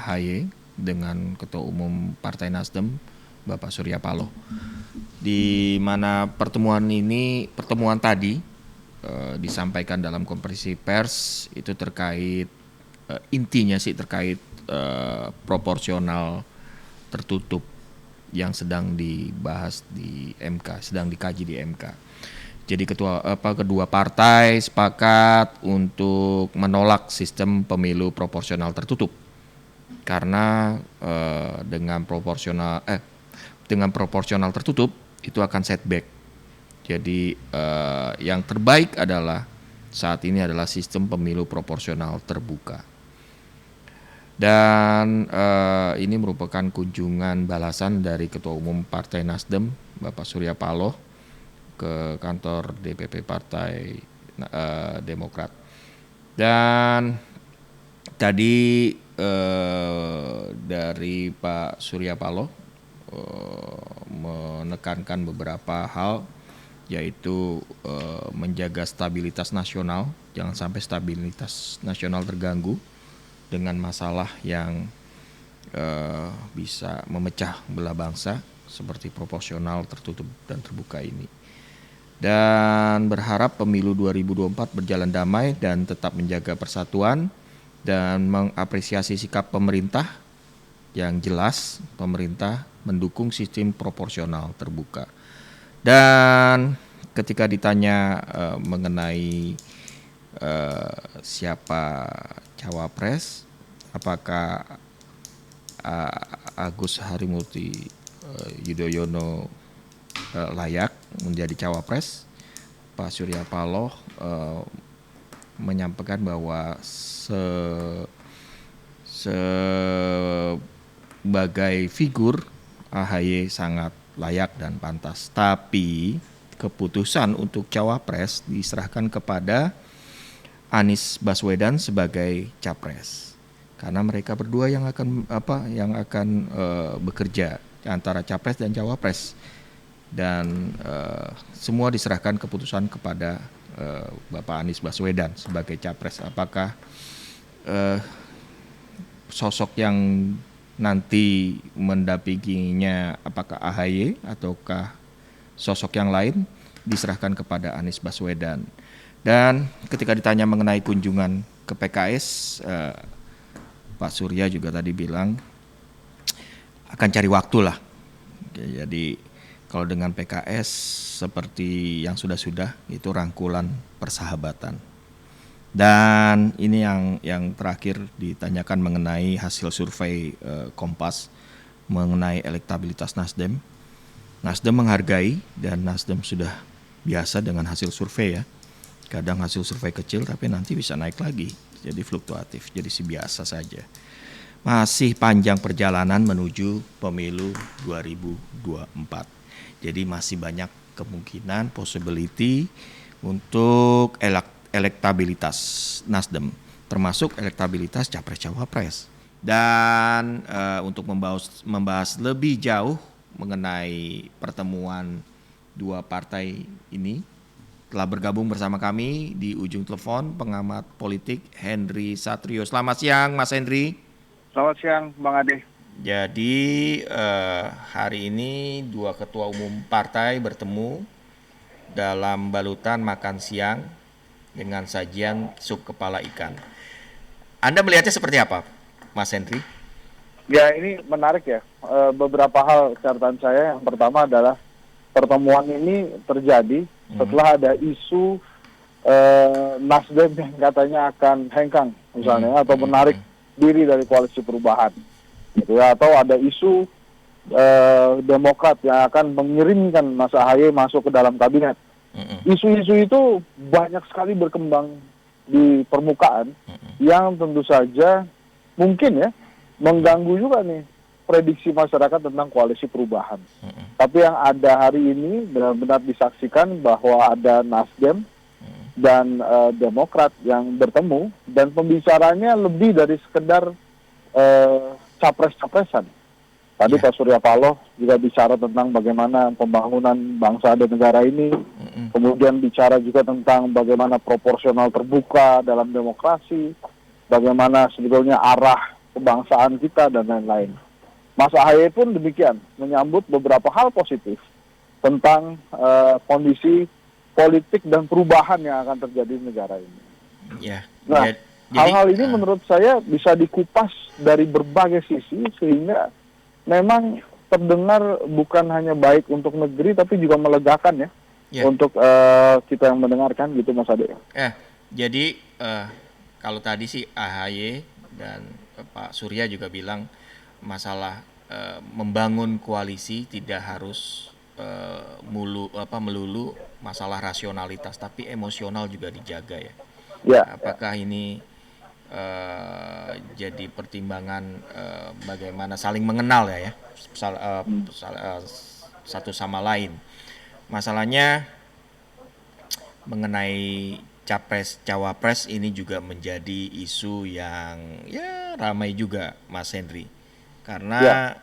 AHY dengan Ketua Umum Partai Nasdem Bapak Surya Paloh. Di mana pertemuan tadi disampaikan dalam konferensi pers itu terkait intinya sih terkait proporsional tertutup yang sedang dibahas di MK, sedang dikaji di MK. Jadi kedua partai sepakat untuk menolak sistem pemilu proporsional tertutup karena dengan proporsional tertutup itu akan setback. Jadi yang terbaik adalah saat ini adalah sistem pemilu proporsional terbuka. Dan ini merupakan kunjungan balasan dari Ketua Umum Partai Nasdem Bapak Surya Paloh ke kantor DPP Partai Demokrat. Dan tadi dari Pak Surya Paloh menekankan beberapa hal, yaitu menjaga stabilitas nasional, jangan sampai stabilitas nasional terganggu dengan masalah yang bisa memecah belah bangsa seperti proporsional tertutup dan terbuka ini. Dan berharap pemilu 2024 berjalan damai dan tetap menjaga persatuan dan mengapresiasi sikap pemerintah yang jelas. Pemerintah mendukung sistem proporsional terbuka. Dan ketika ditanya mengenai siapa cawapres, apakah Agus Harimurti Yudhoyono layak menjadi cawapres, Pak Surya Paloh menyampaikan bahwa sebagai figur AHY sangat layak dan pantas, tapi keputusan untuk cawapres diserahkan kepada Anies Baswedan sebagai capres, karena mereka berdua yang akan bekerja antara capres dan cawapres. Dan semua diserahkan keputusan kepada Bapak Anies Baswedan sebagai capres. Apakah sosok yang nanti mendampinginya apakah AHY ataukah sosok yang lain diserahkan kepada Anies Baswedan. Dan ketika ditanya mengenai kunjungan ke PKS, Pak Surya juga tadi bilang akan cari waktu lah. Jadi kalau dengan PKS seperti yang sudah-sudah itu rangkulan persahabatan. Dan ini yang terakhir ditanyakan mengenai hasil survei Kompas mengenai elektabilitas Nasdem. Nasdem menghargai dan Nasdem sudah biasa dengan hasil survei ya. Kadang hasil survei kecil tapi nanti bisa naik lagi. Jadi fluktuatif, jadi biasa saja. Masih panjang perjalanan menuju pemilu 2024. Jadi masih banyak kemungkinan, possibility untuk elektabilitas Nasdem, termasuk elektabilitas capres-cawapres. Dan untuk membahas lebih jauh mengenai pertemuan dua partai ini, telah bergabung bersama kami di ujung telepon pengamat politik Henry Satrio. Selamat siang Mas Henry. Selamat siang Bang Ade. Jadi hari ini dua ketua umum partai bertemu dalam balutan makan siang dengan sajian sup kepala ikan. Anda melihatnya seperti apa, Mas Henry? Ya, ini menarik ya. Beberapa hal catatan saya. Yang pertama adalah pertemuan ini terjadi setelah ada isu Nasdem yang katanya akan hengkang misalnya atau menarik diri dari koalisi perubahan. Gitu ya, atau ada isu Demokrat yang akan mengirimkan Mas AHY masuk ke dalam kabinet. Isu-isu itu banyak sekali berkembang di permukaan yang tentu saja mungkin ya mengganggu juga nih prediksi masyarakat tentang koalisi perubahan. Tapi yang ada hari ini benar-benar disaksikan bahwa ada Nasdem dan Demokrat yang bertemu dan pembicaranya lebih dari sekedar capres-capresan. Tadi Pak Surya Paloh juga bicara tentang bagaimana pembangunan bangsa dan negara ini, kemudian bicara juga tentang bagaimana proporsional terbuka dalam demokrasi, bagaimana sebetulnya arah kebangsaan kita dan lain-lain. Mas AHY pun demikian, menyambut beberapa hal positif tentang kondisi politik dan perubahan yang akan terjadi di negara ini. Ya. Nah, Jadi hal-hal ini menurut saya bisa dikupas dari berbagai sisi sehingga memang terdengar bukan hanya baik untuk negeri tapi juga melegakan ya, untuk kita yang mendengarkan gitu Mas Ade. Jadi kalau tadi sih AHY dan Pak Surya juga bilang masalah membangun koalisi tidak harus melulu masalah rasionalitas, tapi emosional juga dijaga ya. Apakah ini jadi pertimbangan bagaimana saling mengenal ya, satu sama lain. Masalahnya mengenai capres cawapres ini juga menjadi isu yang ya ramai juga Mas Henry, karena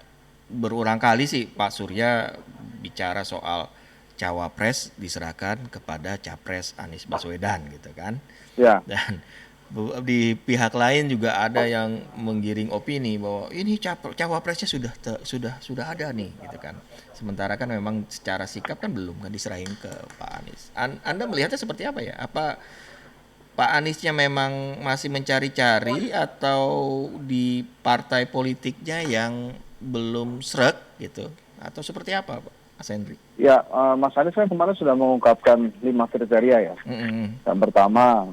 berulang kali sih Pak Surya bicara soal cawapres diserahkan kepada capres Anies Baswedan gitu kan. Dan di pihak lain juga ada yang menggiring opini bahwa ini cawapresnya sudah ada nih gitu kan. Sementara kan memang secara sikap kan belum kan diserahin ke Pak Anies. Anda melihatnya seperti apa ya? Apa Pak Aniesnya memang masih mencari-cari atau di partai politiknya yang belum sreg gitu? Atau seperti apa Pak Mas Henry? Ya, Mas Anies kan kemarin sudah mengungkapkan 5 kriteria ya. Yang pertama,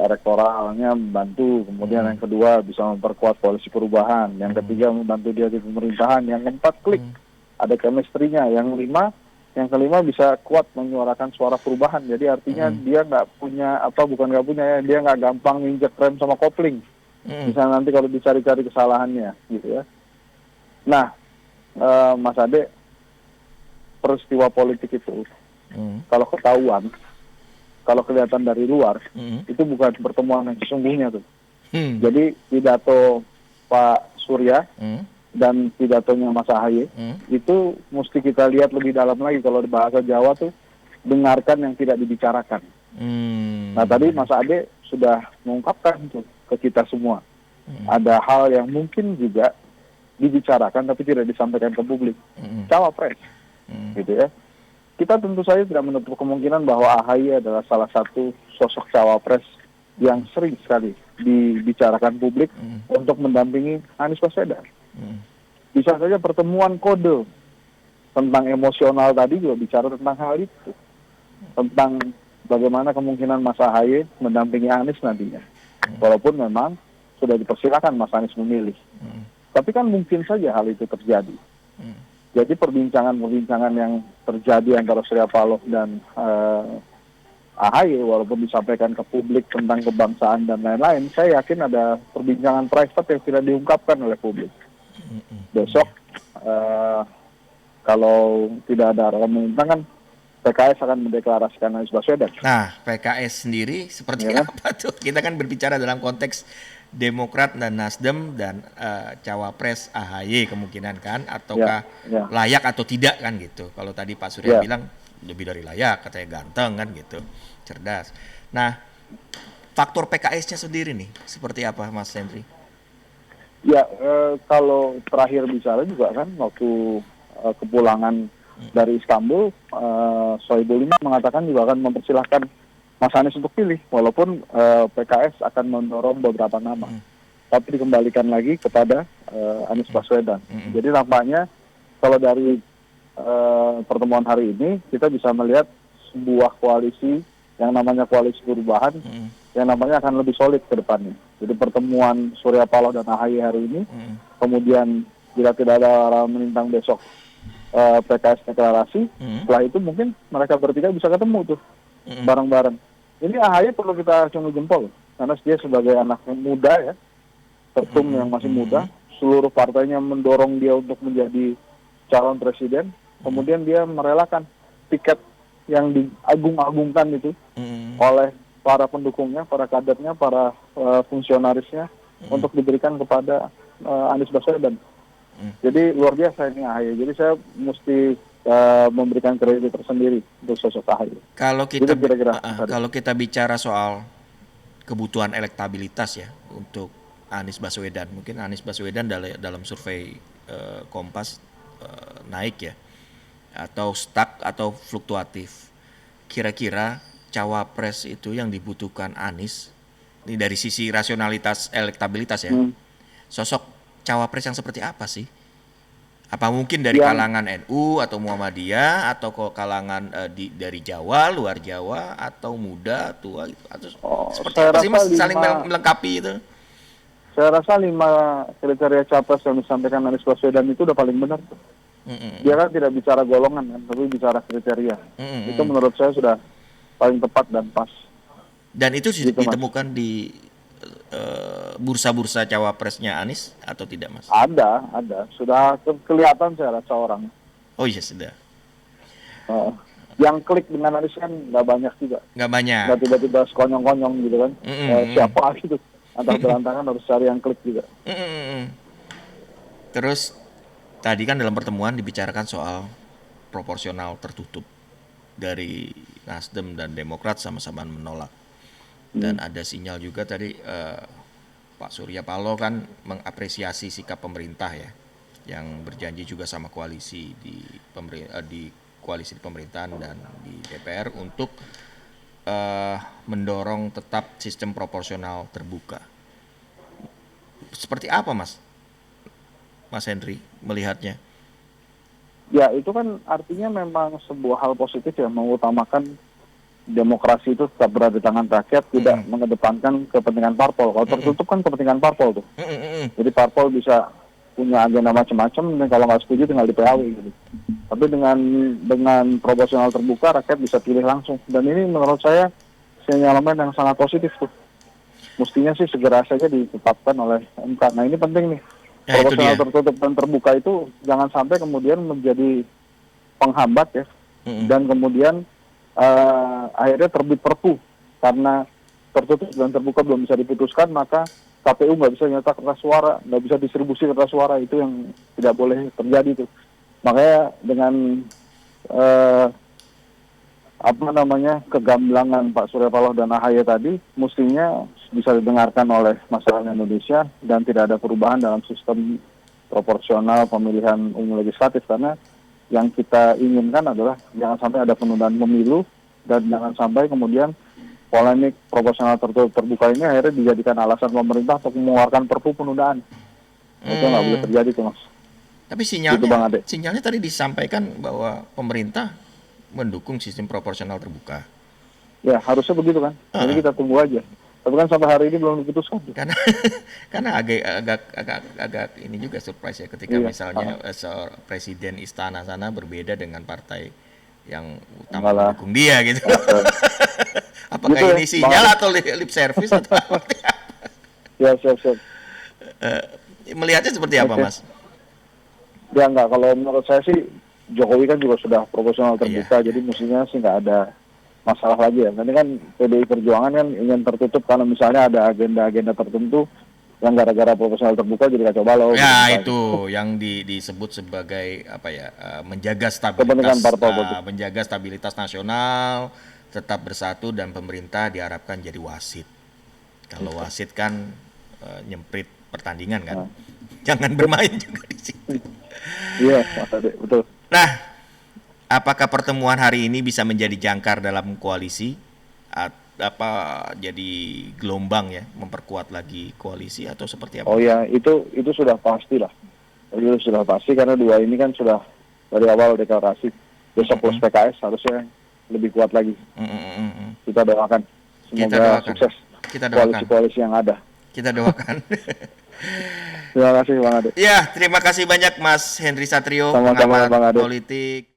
elektoralnya membantu. Kemudian yang kedua, bisa memperkuat koalisi perubahan. Yang ketiga, membantu dia di pemerintahan. Yang keempat, klik. Ada chemistry-nya. Yang kelima bisa kuat menyuarakan suara perubahan. Jadi artinya dia nggak punya, dia nggak gampang nginjek rem sama kopling. Misalnya nanti kalau dicari-cari kesalahannya, gitu ya. Nah, Mas Ade, peristiwa politik itu, kalau ketahuan, kalau kelihatan dari luar, itu bukan pertemuan yang sesungguhnya tuh. Jadi pidato Pak Surya dan pidatonya Mas AHY itu mesti kita lihat lebih dalam lagi. Kalau di bahasa Jawa tuh, dengarkan yang tidak dibicarakan. Nah tadi Mas Ade sudah mengungkapkan tuh ke kita semua. Ada hal yang mungkin juga dibicarakan tapi tidak disampaikan ke publik. Cawapres. Gitu ya. Kita tentu saja tidak menutup kemungkinan bahwa AHY adalah salah satu sosok cawapres yang sering sekali dibicarakan publik untuk mendampingi Anies Baswedan. Bisa saja pertemuan kode tentang emosional tadi juga bicara tentang hal itu, tentang bagaimana kemungkinan Mas AHY mendampingi Anies nantinya. Walaupun memang sudah dipersilakan Mas Anies memilih, tapi kan mungkin saja hal itu terjadi. Jadi perbincangan yang terjadi antara Surya Paloh dan AHY, walaupun disampaikan ke publik tentang kebangsaan dan lain-lain, saya yakin ada perbincangan private yang tidak diungkapkan oleh publik. Besok, kalau tidak ada pemerintahan kan, PKS akan mendeklarasikan Anies Baswedan. Nah, PKS sendiri seperti apa tuh? Kita kan berbicara dalam konteks Demokrat dan Nasdem dan cawapres AHY kemungkinan kan, ataukah layak atau tidak kan gitu. Kalau tadi Pak Surya bilang lebih dari layak, katanya ganteng kan gitu, cerdas. Nah, faktor PKS-nya sendiri nih seperti apa Mas Henry? Ya, kalau terakhir bicara juga kan waktu kepulangan dari Istanbul, Sohibul Iman mengatakan juga akan mempersilahkan Mas Anies untuk pilih, walaupun PKS akan mendorong beberapa nama, tapi dikembalikan lagi kepada Anies Baswedan. Jadi nampaknya kalau dari pertemuan hari ini kita bisa melihat sebuah koalisi yang namanya koalisi perubahan, yang namanya akan lebih solid ke depannya. Jadi pertemuan Surya Paloh dan AHY hari ini, kemudian bila tidak ada orang menintang besok PKS deklarasi, setelah itu mungkin mereka bertiga bisa ketemu tuh bareng-bareng. Ini AHY perlu kita acungi jempol, karena dia sebagai anak muda ya, ketum yang masih muda, seluruh partainya mendorong dia untuk menjadi calon presiden, kemudian dia merelakan tiket yang diagung-agungkan itu oleh para pendukungnya, para kadernya, para fungsionarisnya untuk diberikan kepada Anies Baswedan. Jadi luar biasa ini AHY. Jadi saya mesti memberikan kredit tersendiri untuk sosok AHY. Kalau kita bicara soal kebutuhan elektabilitas ya untuk Anies Baswedan. Mungkin Anies Baswedan dalam survei Kompas naik ya, atau stuck atau fluktuatif. Kira-kira cawapres itu yang dibutuhkan Anies, ini dari sisi rasionalitas elektabilitas ya, sosok cawapres yang seperti apa sih? Apa mungkin dari kalangan NU atau Muhammadiyah atau kalangan dari Jawa, luar Jawa, atau muda, tua gitu, atau seperti apa sih Mas saling melengkapi itu? Saya rasa 5 kriteria capres yang disampaikan Anies Baswedan itu udah paling benar. Dia kan tidak bicara golongan kan, tapi bicara kriteria. Itu menurut saya sudah paling tepat dan pas. Dan itu gitu, ditemukan Mas, di bursa-bursa cawapresnya Anies atau tidak Mas? Ada. Sudah kelihatan saya rasa orang. Oh iya sudah. Yang klik dengan Anies kan nggak banyak juga. Nggak banyak. Nggak tiba-tiba sekonyong-konyong gitu kan. Siapa gitu. Antara berantakan harus cari yang klik juga. Terus tadi kan dalam pertemuan dibicarakan soal proporsional tertutup dari Nasdem dan Demokrat sama-sama menolak. Dan ada sinyal juga tadi Pak Surya Paloh kan mengapresiasi sikap pemerintah ya, yang berjanji juga sama koalisi di koalisi di pemerintahan dan di DPR untuk mendorong tetap sistem proporsional terbuka. Seperti apa Mas Henry melihatnya? Ya itu kan artinya memang sebuah hal positif ya, mengutamakan demokrasi itu tetap berada di tangan rakyat, tidak mengedepankan kepentingan parpol. Kalau tertutup kan kepentingan parpol tuh. Jadi parpol bisa punya agenda macam-macam, dan kalau nggak setuju tinggal di PAW gitu. Tapi dengan proporsional terbuka, rakyat bisa pilih langsung. Dan ini menurut saya sinyalemen yang sangat positif tuh. Mestinya sih segera saja ditetapkan oleh MK. Nah ini penting nih. Proporsional tertutup dan terbuka itu jangan sampai kemudian menjadi penghambat ya. Dan kemudian akhirnya terbit perpu karena tertutup dan terbuka belum bisa diputuskan, maka KPU nggak bisa nyetak kertas suara, nggak bisa distribusi kertas suara. Itu yang tidak boleh terjadi tuh. Makanya dengan kegamblangan Pak Surya Paloh dan AHY tadi, mestinya bisa didengarkan oleh masyarakat Indonesia dan tidak ada perubahan dalam sistem proporsional pemilihan umum legislatif, karena yang kita inginkan adalah jangan sampai ada penundaan pemilu dan jangan sampai kemudian polemik proporsional tertutup terbuka ini akhirnya dijadikan alasan pemerintah untuk mengeluarkan perpu penundaan. Itu nggak boleh terjadi tuh Mas. Tapi sinyalnya tadi disampaikan bahwa pemerintah mendukung sistem proporsional terbuka. Ya harusnya begitu kan. Jadi kita tunggu aja. Tapi kan sampai hari ini belum diputuskan. Karena agak ini juga surprise ya ketika misalnya presiden istana sana berbeda dengan partai yang utama mendukung dia gitu. Apakah gitu ini sinyal atau lip service atau apa? Ya siap. Melihatnya seperti apa Mas? Ya enggak, kalau menurut saya sih Jokowi kan juga sudah proporsional terbuka, jadi mestinya sih nggak ada masalah lagi ya. Nanti kan PDI Perjuangan kan ingin tertutup karena misalnya ada agenda-agenda tertentu yang gara-gara proporsional terbuka jadi kacau balau. Ya itu yang disebut sebagai apa ya, menjaga stabilitas nasional, tetap bersatu, dan pemerintah diharapkan jadi wasit. Kalau wasit kan nyemprit pertandingan kan, jangan bermain juga di situ. Iya, betul. Nah, apakah pertemuan hari ini bisa menjadi jangkar dalam koalisi? Jadi gelombang ya, memperkuat lagi koalisi atau seperti apa? Oh ya, itu sudah pasti lah. Itu sudah pasti karena dua ini kan sudah dari awal deklarasi. Besok plus PKS harusnya lebih kuat lagi. Kita doakan. Semoga sukses. Kita doakan. Koalisi yang ada. Kita doakan. Terima kasih Bang Ade. Ya, terima kasih banyak Mas Henry Satrio, pengamat politik.